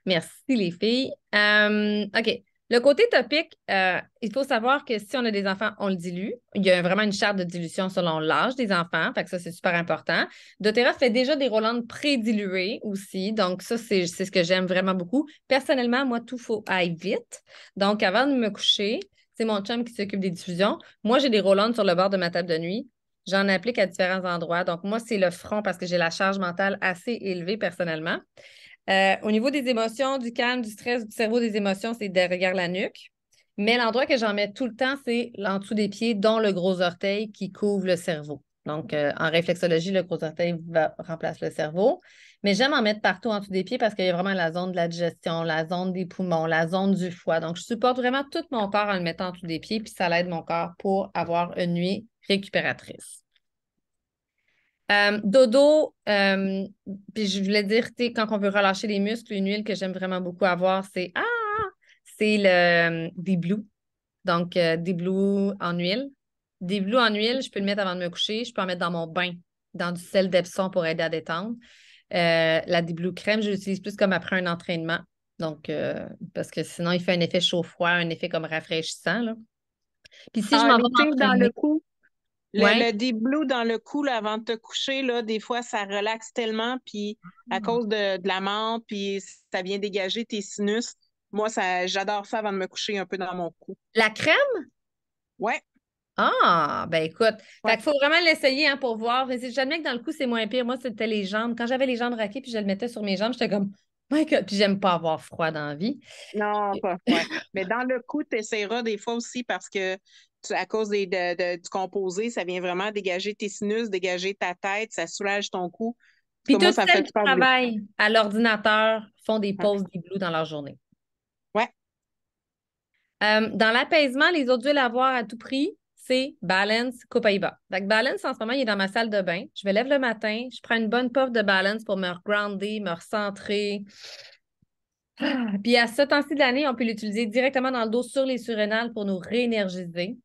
Merci, les filles. OK. Le côté topique, il faut savoir que si on a des enfants, on le dilue. Il y a vraiment une charte de dilution selon l'âge des enfants. Fait que ça, c'est super important. doTERRA fait déjà des Rolandes pré-diluées aussi. Donc, ça, c'est ce que j'aime vraiment beaucoup. Personnellement, moi, tout faut aille vite. Donc, avant de me coucher, c'est mon chum qui s'occupe des diffusions. Moi, j'ai des Rolandes sur le bord de ma table de nuit. J'en applique à différents endroits. Donc, moi, c'est le front parce que j'ai la charge mentale assez élevée personnellement. Au niveau des émotions, du calme, du stress, du cerveau, des émotions, c'est derrière la nuque. Mais l'endroit que j'en mets tout le temps, c'est en dessous des pieds, dont le gros orteil qui couvre le cerveau. Donc, en réflexologie, le gros orteil remplace le cerveau. Mais j'aime en mettre partout en dessous des pieds parce qu'il y a vraiment la zone de la digestion, la zone des poumons, la zone du foie. Donc, je supporte vraiment tout mon corps en le mettant en dessous des pieds, puis ça l'aide mon corps pour avoir une nuit récupératrice. Dodo, puis je voulais dire, tu sais, quand on veut relâcher les muscles, une huile que j'aime vraiment beaucoup avoir, c'est le des Blue. Donc, des Blue en huile. Des Blue en huile, je peux le mettre avant de me coucher. Je peux en mettre dans mon bain, dans du sel d'Epsom pour aider à détendre. La des Blue crème, je l'utilise plus comme après un entraînement. Donc, parce que sinon, il fait un effet chaud-froid, un effet comme rafraîchissant, là. Puis si je Ah, m'en vais l'été dans le m'entraîner, cou, ouais. le Deep Blue dans le cou là, avant de te coucher, là, des fois, ça relaxe tellement, puis à cause de la menthe, puis ça vient dégager tes sinus. Moi, j'adore ça avant de me coucher un peu dans mon cou. La crème? Ouais, Ah, ben écoute, fait ouais. qu'il faut vraiment l'essayer hein, pour voir. Mais j'admets que dans le coup, c'est moins pire. Moi, c'était les jambes. Quand j'avais les jambes raquées puis je le mettais sur mes jambes, j'étais comme, my God. Puis j'aime pas avoir froid dans la vie. Non, pas, ouais. Mais dans le cou, tu essaieras des fois aussi parce que à cause du composé, ça vient vraiment dégager tes sinus, dégager ta tête, ça soulage ton cou. En tout Puis cas, moi, toutes ça me celles fait qui super du bien. travaillent à l'ordinateur font des Ouais. pauses d'igloo dans leur journée. Ouais. Dans l'apaisement, les autres huiles à avoir à tout prix, c'est Balance Copaiba. Fait que Balance, en ce moment, il est dans ma salle de bain. Je me lève le matin, je prends une bonne puff de Balance pour me regrounder, me recentrer. Puis à ce temps-ci de l'année, on peut l'utiliser directement dans le dos sur les surrénales pour nous réénergiser.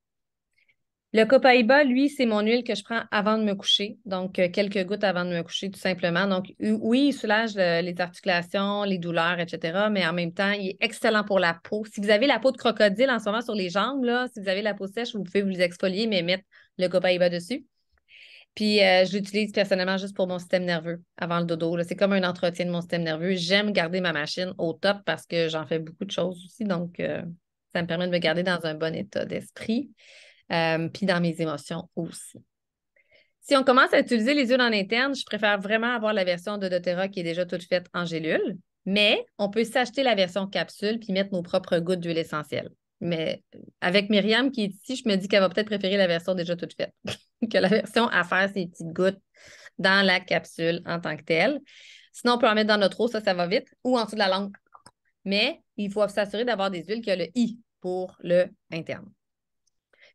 Le Copaiba, lui, c'est mon huile que je prends avant de me coucher. Donc, quelques gouttes avant de me coucher, tout simplement. Donc, oui, il soulage les articulations, les douleurs, etc. Mais en même temps, il est excellent pour la peau. Si vous avez la peau de crocodile en ce moment sur les jambes, là, si vous avez la peau sèche, vous pouvez vous exfolier, mais mettre le Copaiba dessus. Puis, je l'utilise personnellement juste pour mon système nerveux avant le dodo. Là. C'est comme un entretien de mon système nerveux. J'aime garder ma machine au top parce que j'en fais beaucoup de choses aussi. Donc, ça me permet de me garder dans un bon état d'esprit. Puis dans mes émotions aussi. Si on commence à utiliser les huiles en interne, je préfère vraiment avoir la version de doTERRA qui est déjà toute faite en gélule, mais on peut s'acheter la version capsule puis mettre nos propres gouttes d'huile essentielle. Mais avec Myriam qui est ici, je me dis qu'elle va peut-être préférer la version déjà toute faite que la version à faire ses petites gouttes dans la capsule en tant que telle. Sinon, on peut en mettre dans notre eau, ça va vite, ou en dessous de la langue. Mais il faut s'assurer d'avoir des huiles qui ont le I pour le interne.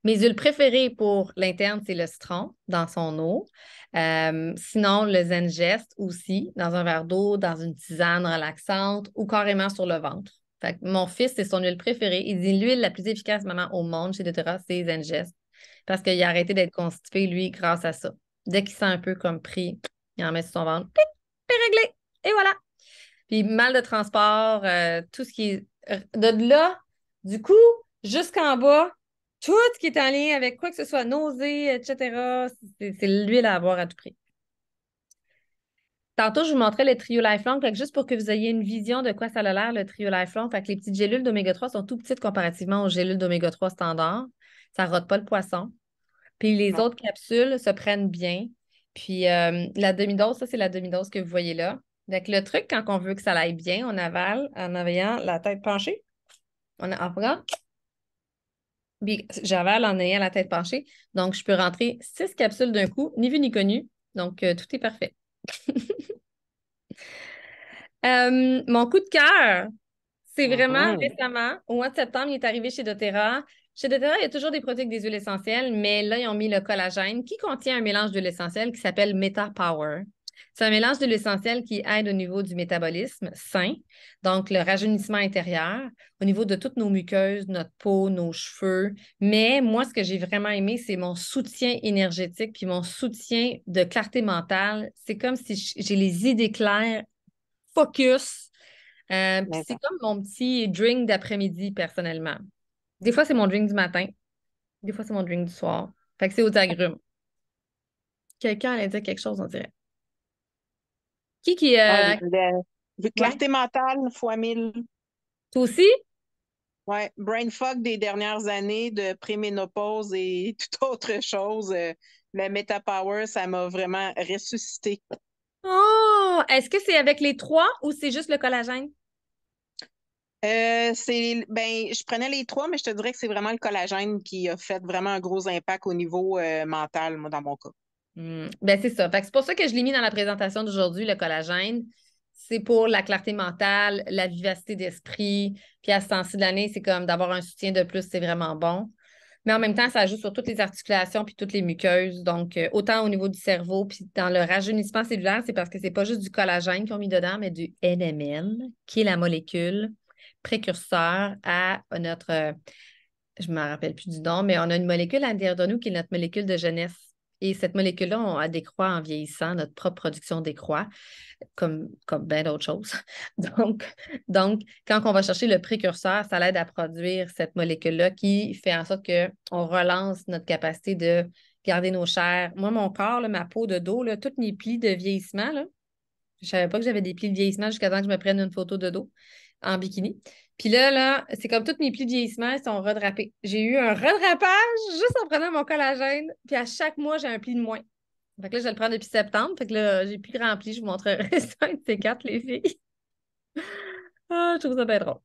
Mes huiles préférées pour l'interne, c'est le citron dans son eau. Sinon, le Zengest aussi, dans un verre d'eau, dans une tisane relaxante ou carrément sur le ventre. Fait que mon fils, c'est son huile préférée. Il dit l'huile la plus efficace maman au monde chez doTERRA, c'est Zengest. Parce qu'il a arrêté d'être constipé, lui, grâce à ça. Dès qu'il sent un peu comme pris, il en met sur son ventre. Tic, c'est réglé. Et voilà. Puis mal de transport, tout ce qui est de là, du coup, jusqu'en bas, tout ce qui est en lien avec quoi que ce soit, nausées, etc., c'est l'huile à avoir à tout prix. Tantôt, je vous montrais le trio Lifelong, fait que juste pour que vous ayez une vision de quoi ça a l'air, le trio Lifelong. Fait que les petites gélules d'oméga 3 sont tout petites comparativement aux gélules d'oméga 3 standard. Ça ne rote pas le poisson. Puis les autres capsules se prennent bien. Puis la demi-dose, ça, c'est la demi-dose que vous voyez là. Donc, le truc, quand on veut que ça aille bien, on avale en ayant la tête penchée. On regarde. Puis j'avale en ayant la tête penchée. Donc, je peux rentrer 6 capsules d'un coup, ni vu ni connu. Donc, tout est parfait. Mon coup de cœur, c'est vraiment récemment, au mois de septembre, il est arrivé chez doTERRA. Chez doTERRA, il y a toujours des produits avec des huiles essentielles, mais là, ils ont mis le collagène qui contient un mélange d'huile essentielle qui s'appelle Meta Power. C'est un mélange d'huile essentielle qui aide au niveau du métabolisme sain, donc le rajeunissement intérieur, au niveau de toutes nos muqueuses, notre peau, nos cheveux. Mais moi, ce que j'ai vraiment aimé, c'est mon soutien énergétique puis mon soutien de clarté mentale. C'est comme si j'ai les idées claires, focus. Puis c'est comme mon petit drink d'après-midi, personnellement. Des fois, c'est mon drink du matin. Des fois, c'est mon drink du soir. Fait que c'est aux agrumes. Quelqu'un allait dire quelque chose, on dirait. Qui Ouais. Clarté mentale fois 1000. Toi aussi? Ouais, brain fog des dernières années de préménopause et toute autre chose. Le Meta Power, ça m'a vraiment ressuscité. Oh! Est-ce que c'est avec les 3 ou c'est juste le collagène? Je prenais les 3, mais je te dirais que c'est vraiment le collagène qui a fait vraiment un gros impact au niveau mental, moi, dans mon cas. Ben c'est ça. Fait que c'est pour ça que je l'ai mis dans la présentation d'aujourd'hui, le collagène. C'est pour la clarté mentale, la vivacité d'esprit. Puis à ce temps-ci de l'année, c'est comme d'avoir un soutien de plus, c'est vraiment bon. Mais en même temps, ça ajoute sur toutes les articulations puis toutes les muqueuses. Donc, autant au niveau du cerveau, puis dans le rajeunissement cellulaire, c'est parce que c'est pas juste du collagène qu'ils ont mis dedans, mais du NMN, qui est la molécule précurseur à notre, je ne me rappelle plus du nom, mais on a une molécule à l'intérieur de nous qui est notre molécule de jeunesse. Et cette molécule-là, on décroît en vieillissant, notre propre production décroît, comme bien d'autres choses. Donc, quand on va chercher le précurseur, ça l'aide à produire cette molécule-là qui fait en sorte qu'on relance notre capacité de garder nos chairs. Moi, mon corps, là, ma peau de dos, là, tous mes plis de vieillissement, là, je ne savais pas que j'avais des plis de vieillissement jusqu'à temps que je me prenne une photo de dos en bikini. Puis là, c'est comme tous mes plis de vieillissement, ils sont redrapés. J'ai eu un redrapage juste en prenant mon collagène. Puis à chaque mois, j'ai un pli de moins. Fait que là, je le prends depuis septembre. Fait que là, j'ai plus grand pli. Je vous montrerai ça, un de ces quatre, les filles. Ah, je trouve ça bien drôle.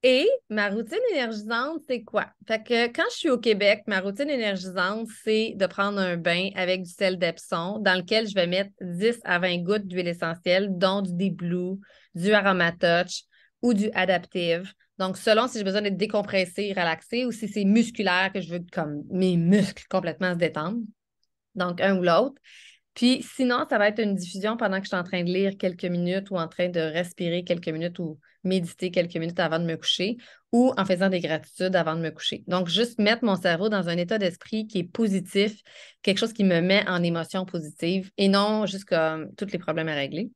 Et ma routine énergisante, c'est quoi? Fait que quand je suis au Québec, ma routine énergisante, c'est de prendre un bain avec du sel d'Epsom dans lequel je vais mettre 10 à 20 gouttes d'huile essentielle, dont du Deep Blue, du Aromatouch ou du Adaptive. Donc, selon si j'ai besoin d'être décompressée, relaxée ou si c'est musculaire, que je veux comme mes muscles complètement se détendre. Donc, un ou l'autre. Puis sinon, ça va être une diffusion pendant que je suis en train de lire quelques minutes ou en train de respirer quelques minutes ou méditer quelques minutes avant de me coucher ou en faisant des gratitudes avant de me coucher. Donc, juste mettre mon cerveau dans un état d'esprit qui est positif, quelque chose qui me met en émotion positive et non juste comme tous les problèmes à régler.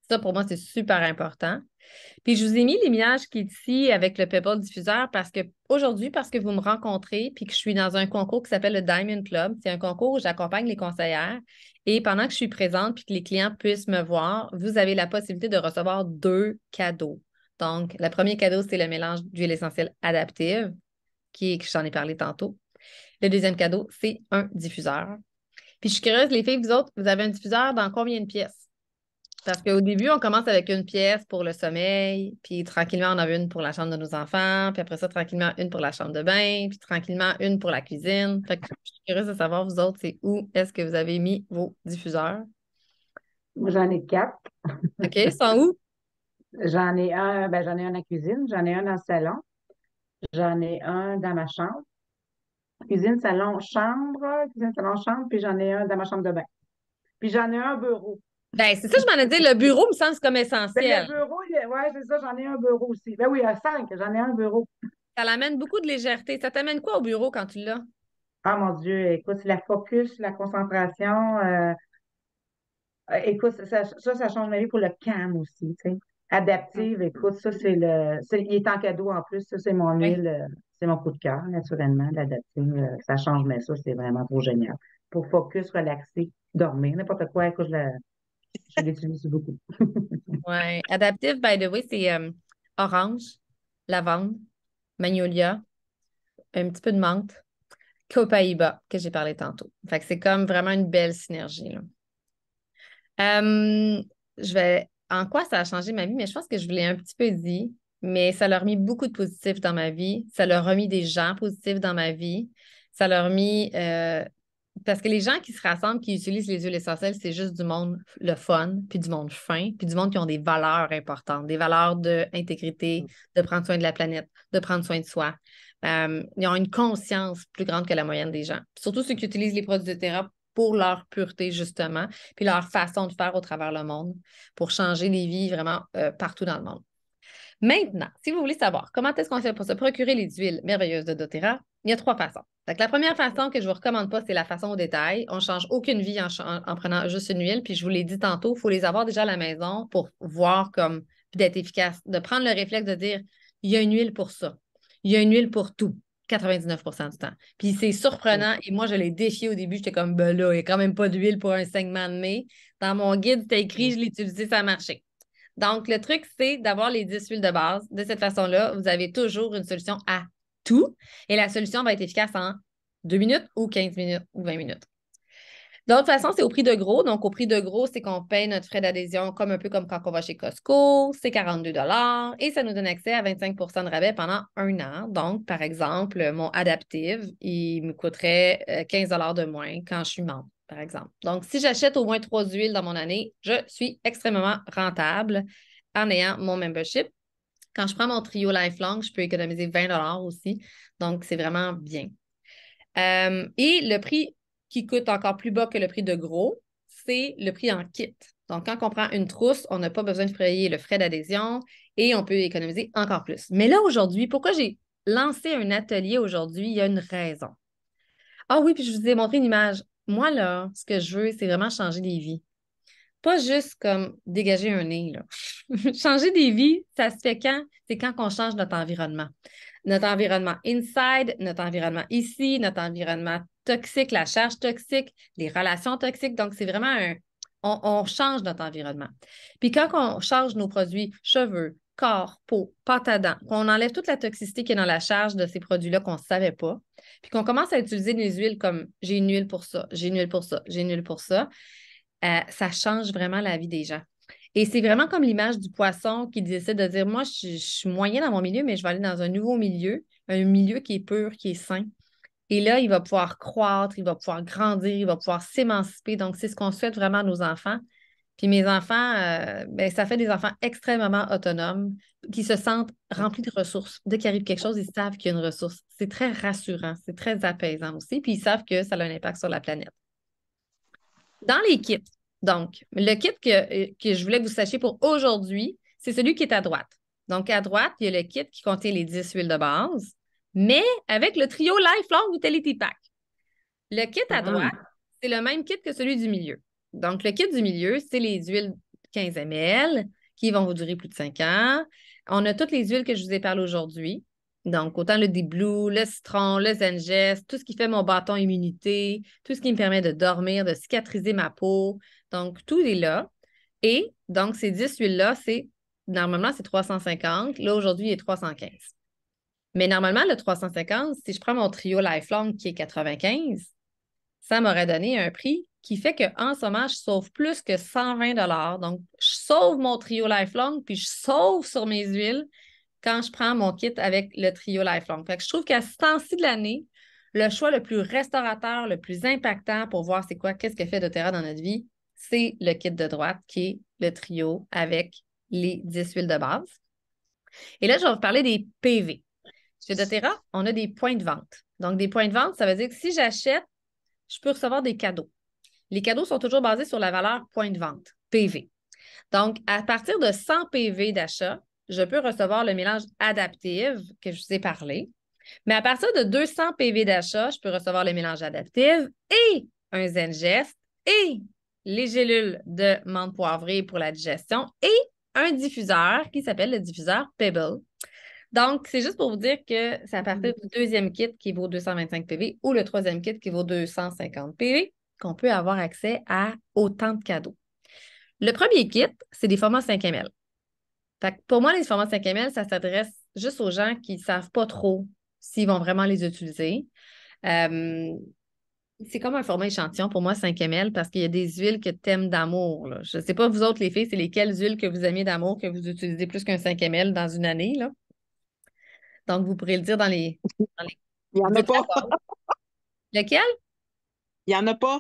Ça, pour moi, c'est super important. Puis je vous ai mis l'image qui est ici avec le Pebble diffuseur parce que vous me rencontrez puis que je suis dans un concours qui s'appelle le Diamond Club. C'est un concours où j'accompagne les conseillères et pendant que je suis présente puis que les clients puissent me voir, vous avez la possibilité de recevoir 2 cadeaux. Donc, le premier cadeau, c'est le mélange d'huile essentielle adaptive, que j'en ai parlé tantôt. Le deuxième cadeau, c'est un diffuseur. Puis je suis curieuse, les filles, vous autres, vous avez un diffuseur dans combien de pièces? Parce qu'au début, on commence avec une pièce pour le sommeil, puis tranquillement, on en a une pour la chambre de nos enfants, puis après ça, tranquillement, une pour la chambre de bain, puis tranquillement, une pour la cuisine. Fait que je suis curieuse de savoir, vous autres, c'est où est-ce que vous avez mis vos diffuseurs? Moi, j'en ai 4. OK, ils sont où? J'en ai un, j'en ai un dans la cuisine, j'en ai un dans le salon, j'en ai un dans ma chambre. Cuisine, salon, chambre, cuisine, salon, chambre, puis j'en ai un dans ma chambre de bain. Puis j'en ai un bureau. Ben, c'est ça, je m'en ai dit, le bureau me semble comme Le essentiel. bureau, ouais, c'est ça, j'en ai un bureau aussi. Ben oui, 5, j'en ai un bureau. Ça l'amène beaucoup de légèreté. Ça t'amène quoi au bureau quand tu l'as? Ah mon Dieu, écoute, c'est la focus, la concentration. Écoute, ça change ma vie pour le calme aussi, tu sais. Adaptive, écoute, ça, il est en cadeau en plus. Ça, c'est mon Oui. huile, c'est mon coup de cœur, naturellement. L'adaptive, ça change, mais ça, c'est vraiment trop génial. Pour focus, relaxer, dormir, n'importe quoi, écoute, je l'utilise beaucoup. Ouais. Adaptive, by the way, c'est orange, lavande, magnolia, un petit peu de menthe, copaïba, que j'ai parlé tantôt. Fait que c'est comme vraiment une belle synergie, là. En quoi ça a changé ma vie? Mais je pense que je vous l'ai un petit peu dit, mais ça leur a mis beaucoup de positifs dans ma vie. Ça leur a mis des gens positifs dans ma vie. Ça leur a mis. Parce que les gens qui se rassemblent, qui utilisent les huiles essentielles, c'est juste du monde le fun, puis du monde fin, puis du monde qui ont des valeurs importantes, des valeurs d'intégrité, de prendre soin de la planète, de prendre soin de soi. Ils ont une conscience plus grande que la moyenne des gens. Surtout ceux qui utilisent les produits de thérapie pour leur pureté, justement, puis leur façon de faire au travers le monde, pour changer les vies vraiment partout dans le monde. Maintenant, si vous voulez savoir comment est-ce qu'on fait pour se procurer les huiles merveilleuses de doTERRA, il y a 3 façons. Donc, la première façon que je ne vous recommande pas, c'est la façon au détail. On ne change aucune vie en prenant juste une huile. Puis je vous l'ai dit tantôt, il faut les avoir déjà à la maison pour voir comme, puis d'être efficace. De prendre le réflexe de dire, il y a une huile pour ça. Il y a une huile pour tout. 99 du temps. Puis c'est surprenant. Et moi, je l'ai défié au début. J'étais comme, ben là, il n'y a quand même pas d'huile pour un saignement de nez. Dans mon guide, c'était écrit, je l'ai utilisé, ça a marché. Donc, le truc, c'est d'avoir les 10 huiles de base. De cette façon-là, vous avez toujours une solution à tout. Et la solution va être efficace en 2 minutes ou 15 minutes ou 20 minutes. D'autre façon, c'est au prix de gros. Donc, au prix de gros, c'est qu'on paye notre frais d'adhésion comme un peu comme quand on va chez Costco. C'est 42 et ça nous donne accès à 25 de rabais pendant 1 an. Donc, par exemple, mon Adaptive, il me coûterait 15 de moins quand je suis membre, par exemple. Donc, si j'achète au moins 3 huiles dans mon année, je suis extrêmement rentable en ayant mon membership. Quand je prends mon trio Lifelong, je peux économiser 20 aussi. Donc, c'est vraiment bien. Et le prix qui coûte encore plus bas que le prix de gros, c'est le prix en kit. Donc, quand on prend une trousse, on n'a pas besoin de payer le frais d'adhésion et on peut économiser encore plus. Mais là, aujourd'hui, pourquoi j'ai lancé un atelier aujourd'hui? Il y a une raison. Ah oui, puis je vous ai montré une image. Moi, là, ce que je veux, c'est vraiment changer des vies. Pas juste comme dégager un nez, là. Changer des vies, ça se fait quand? C'est quand on change notre environnement. Notre environnement inside, notre environnement ici, notre environnement toxique, la charge toxique, les relations toxiques. Donc, c'est vraiment on change notre environnement. Puis quand on change nos produits cheveux, corps, peau, pâte à dents, qu'on enlève toute la toxicité qui est dans la charge de ces produits-là qu'on ne savait pas, puis qu'on commence à utiliser des huiles comme j'ai une huile pour ça, j'ai une huile pour ça, j'ai une huile pour ça, ça change vraiment la vie des gens. Et c'est vraiment comme l'image du poisson qui décide de dire, moi, je suis moyen dans mon milieu, mais je vais aller dans un nouveau milieu, un milieu qui est pur, qui est sain. Et là, il va pouvoir croître, il va pouvoir grandir, il va pouvoir s'émanciper. Donc, c'est ce qu'on souhaite vraiment à nos enfants. Puis mes enfants, ça fait des enfants extrêmement autonomes qui se sentent remplis de ressources. Dès qu'il arrive quelque chose, ils savent qu'il y a une ressource. C'est très rassurant, c'est très apaisant aussi. Puis ils savent que ça a un impact sur la planète. Dans les kits, donc, le kit que je voulais que vous sachiez pour aujourd'hui, c'est celui qui est à droite. Donc, à droite, il y a le kit qui contient les 10 huiles de base, mais avec le trio Lifelong Utility Pack. Le kit à droite, c'est le même kit que celui du milieu. Donc, le kit du milieu, c'est les huiles 15 ml qui vont vous durer plus de 5 ans. On a toutes les huiles que je vous ai parlé aujourd'hui. Donc, autant le Deep Blue, le citron, le Zengest, tout ce qui fait mon bâton immunité, tout ce qui me permet de dormir, de cicatriser ma peau. Donc, tout est là. Et donc, ces 10 huiles-là, normalement, c'est 350. Là, aujourd'hui, il est 315. Mais normalement, le 350, si je prends mon trio Lifelong qui est 95, ça m'aurait donné un prix qui fait qu'en ce moment, je sauve plus que 120 $. Donc, je sauve mon trio Lifelong, puis je sauve sur mes huiles quand je prends mon kit avec le trio Lifelong. Fait que je trouve qu'à ce temps-ci de l'année, le choix le plus restaurateur, le plus impactant pour voir c'est quoi, qu'est-ce que fait doTERRA dans notre vie, c'est le kit de droite qui est le trio avec les 10 huiles de base. Et là, je vais vous parler des PV. Chez doTERRA, on a des points de vente. Donc, des points de vente, ça veut dire que si j'achète, je peux recevoir des cadeaux. Les cadeaux sont toujours basés sur la valeur point de vente, PV. Donc, à partir de 100 PV d'achat, je peux recevoir le mélange Adaptive que je vous ai parlé. Mais à partir de 200 PV d'achat, je peux recevoir le mélange Adaptive et un Zengest et les gélules de menthe poivrée pour la digestion et un diffuseur qui s'appelle le diffuseur Pebble. Donc, c'est juste pour vous dire que c'est à partir du deuxième kit qui vaut 225 PV ou le troisième kit qui vaut 250 PV qu'on peut avoir accès à autant de cadeaux. Le premier kit, c'est des formats 5 ml. Fait que pour moi, les formats 5 ml, ça s'adresse juste aux gens qui ne savent pas trop s'ils vont vraiment les utiliser. C'est comme un format échantillon pour moi, 5 ml, parce qu'il y a des huiles que tu aimes d'amour. Là. Je ne sais pas, vous autres, les filles, c'est lesquelles huiles que vous aimez d'amour que vous utilisez plus qu'un 5 ml dans une année, là? Donc, vous pourrez le dire dans les Il n'y en a pas. Lequel? Il n'y en a pas.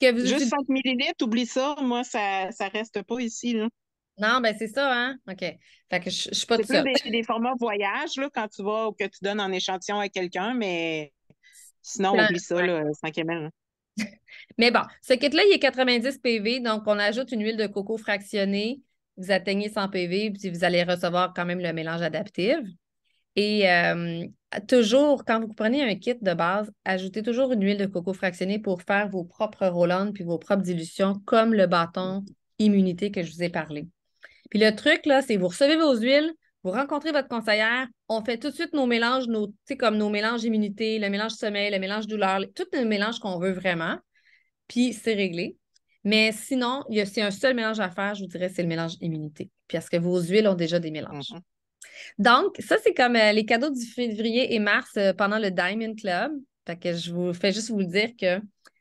Que vous Juste utilisez... 5 millilitres, oublie ça. Moi, ça ne reste pas ici, là. Non, ben c'est ça, hein? OK. Fait que je suis pas C'est toute plus seule. des formats voyage, là, quand tu vas ou que tu donnes en échantillon à quelqu'un, mais sinon, oublie ça, Ouais. là, 5 ml. Mais bon, ce kit-là, il est 90 PV, donc on ajoute une huile de coco fractionnée. Vous atteignez 100 PV, puis vous allez recevoir quand même le mélange adaptif. Et toujours, quand vous prenez un kit de base, ajoutez toujours une huile de coco fractionnée pour faire vos propres roll-on puis vos propres dilutions, comme le bâton immunité que je vous ai parlé. Puis le truc, là, c'est vous recevez vos huiles, vous rencontrez votre conseillère, on fait tout de suite nos mélanges, comme nos mélanges immunité, le mélange sommeil, le mélange douleur, tous les mélanges qu'on veut vraiment, puis c'est réglé. Mais sinon, c'est un seul mélange à faire, je vous dirais, c'est le mélange immunité, parce que vos huiles ont déjà des mélanges. Mhm. Donc, ça, c'est comme les cadeaux du février et mars pendant le Diamond Club. Fait que je vous fais juste vous le dire que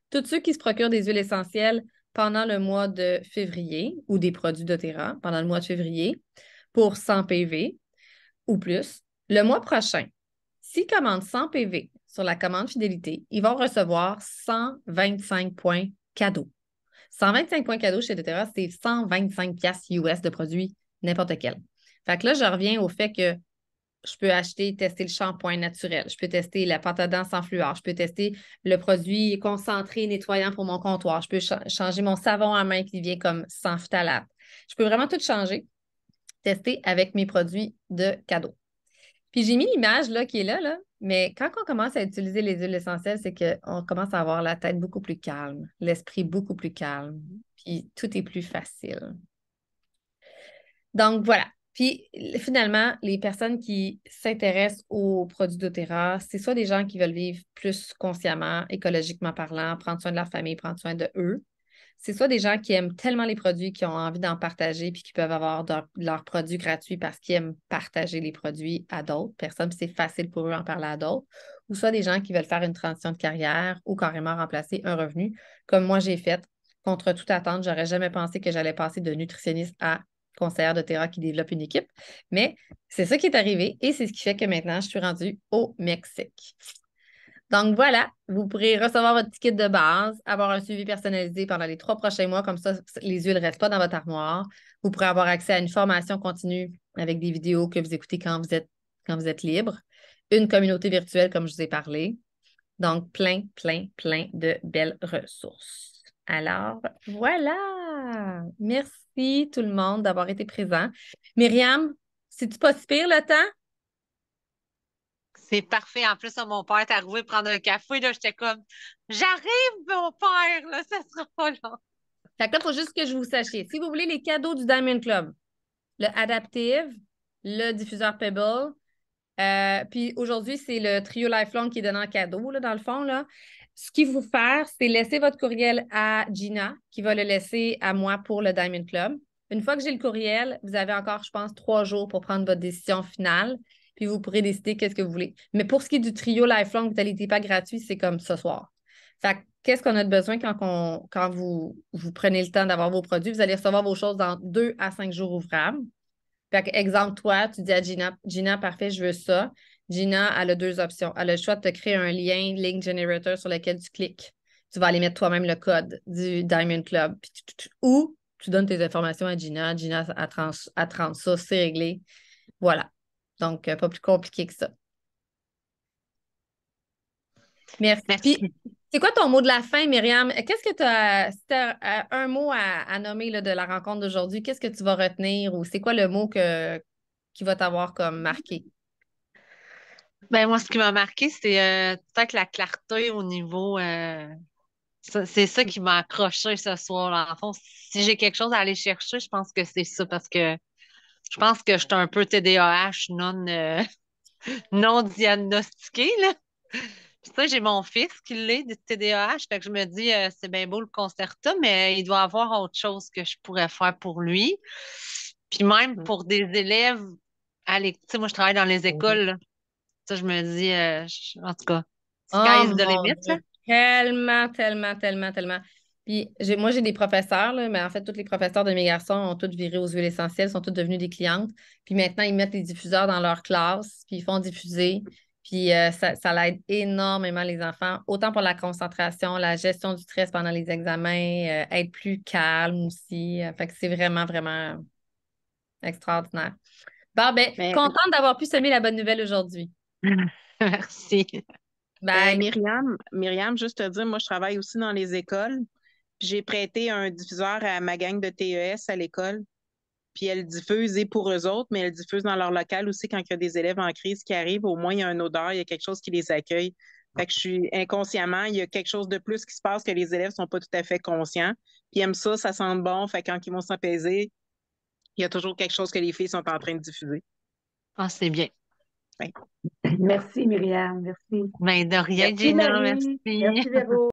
tous ceux qui se procurent des huiles essentielles pendant le mois de février ou des produits doTERRA pendant le mois de février pour 100 PV ou plus, le mois prochain, s'ils commandent 100 PV sur la commande fidélité, ils vont recevoir 125 points cadeaux. 125 points cadeaux chez doTERRA, c'est 125 piastres US de produits n'importe quel. Fait que là, je reviens au fait que je peux tester le shampoing naturel, je peux tester la pâte à dents sans fluor, je peux tester le produit concentré nettoyant pour mon comptoir, je peux changer mon savon à main qui vient comme sans phtalate. Je peux vraiment tout changer, tester avec mes produits de cadeau. Puis j'ai mis l'image là, qui est là, mais quand on commence à utiliser les huiles essentielles, c'est qu'on commence à avoir la tête beaucoup plus calme, l'esprit beaucoup plus calme, puis tout est plus facile. Donc voilà. Puis finalement, les personnes qui s'intéressent aux produits doTERRA, c'est soit des gens qui veulent vivre plus consciemment, écologiquement parlant, prendre soin de leur famille, prendre soin de eux. C'est soit des gens qui aiment tellement les produits, qui ont envie d'en partager, puis qui peuvent avoir leurs produits gratuits parce qu'ils aiment partager les produits à d'autres personnes, puis c'est facile pour eux d'en parler à d'autres. Ou soit des gens qui veulent faire une transition de carrière ou carrément remplacer un revenu, comme moi j'ai fait. Contre toute attente, j'aurais jamais pensé que j'allais passer de nutritionniste à conseillère doTERRA qui développe une équipe. Mais c'est ça qui est arrivé et c'est ce qui fait que maintenant, je suis rendue au Mexique. Donc voilà, vous pourrez recevoir votre ticket de base, avoir un suivi personnalisé pendant les 3 prochains mois, comme ça, les huiles ne restent pas dans votre armoire. Vous pourrez avoir accès à une formation continue avec des vidéos que vous écoutez quand vous êtes libre. Une communauté virtuelle, comme je vous ai parlé. Donc, plein de belles ressources. Alors, voilà. Merci tout le monde d'avoir été présent. Myriam, c'est-tu pas si pire le temps? C'est parfait. En plus, mon père est arrivé prendre un café. Là, j'étais comme, j'arrive, mon père, là, ça sera pas long. Fait que là, il faut juste que je vous sachiez. Si vous voulez les cadeaux du Diamond Club, le Adaptive, le diffuseur Pebble, puis aujourd'hui, c'est le trio Lifelong qui est donné en cadeau, là, dans le fond. Là. Ce qu'il faut faire, c'est laisser votre courriel à Gina, qui va le laisser à moi pour le Diamond Club. Une fois que j'ai le courriel, vous avez encore, je pense, 3 jours pour prendre votre décision finale. puis vous pourrez décider qu'est-ce que vous voulez. Mais pour ce qui est du trio Lifelong Vitality Pack gratuit, c'est comme ce soir. Fait que, qu'est-ce qu'on a de besoin quand vous prenez le temps d'avoir vos produits? Vous allez recevoir vos choses dans 2 à 5 jours ouvrables. Fait que, exemple, toi, tu dis à Gina, parfait, je veux ça. Gina, elle a 2 options. Elle a le choix de te créer un lien Link Generator sur lequel tu cliques. Tu vas aller mettre toi-même le code du Diamond Club. Ou tu donnes tes informations à Gina. Gina, elle te rend ça, c'est réglé. Voilà. Donc, pas plus compliqué que ça. Merci. Merci. Puis, c'est quoi ton mot de la fin, Myriam? Qu'est-ce que tu as, si t'as un mot à nommer là, de la rencontre d'aujourd'hui, qu'est-ce que tu vas retenir ou c'est quoi le mot qui va t'avoir comme marqué? Ben, moi, ce qui m'a marqué, c'est peut-être la clarté au niveau. C'est ça qui m'a accroché ce soir. Là. En fond, si j'ai quelque chose à aller chercher, je pense que c'est ça parce que je pense que je suis un peu TDAH non diagnostiqué, là. Puis ça, j'ai mon fils qui l'est du TDAH, fait que je me dis, c'est bien beau le concerto, mais il doit avoir autre chose que je pourrais faire pour lui. Puis même pour des élèves, tu sais, moi, je travaille dans les écoles, là. Ça, je me dis, en tout cas, Oh sky's the mon limit, là. Dieu, tellement, tellement, tellement, tellement. Puis moi, j'ai des professeurs, là, mais en fait, tous les professeurs de mes garçons ont tous viré aux huiles essentielles, sont tous devenus des clientes. Puis maintenant, ils mettent les diffuseurs dans leur classe, puis ils font diffuser. Puis ça l'aide énormément les enfants, autant pour la concentration, la gestion du stress pendant les examens, être plus calme aussi. Fait que c'est vraiment, vraiment extraordinaire. Bon, ben, Mais, contente d'avoir pu semer la bonne nouvelle aujourd'hui. Merci. Bye. Myriam, juste te dire, moi, je travaille aussi dans les écoles. J'ai prêté un diffuseur à ma gang de TES à l'école. Puis elle diffuse et pour eux autres, mais elle diffuse dans leur local aussi quand il y a des élèves en crise qui arrivent. Au moins, il y a une odeur, il y a quelque chose qui les accueille. Fait que je suis inconsciemment, il y a quelque chose de plus qui se passe que les élèves sont pas tout à fait conscients. Puis ils aiment ça, ça sent bon. Fait que quand ils vont s'apaiser, il y a toujours quelque chose que les filles sont en train de diffuser. Ah, c'est bien. Ouais. Merci, Myriam. Merci. Ben, de rien, Merci, Gina, Marie. merci. Merci, Véro.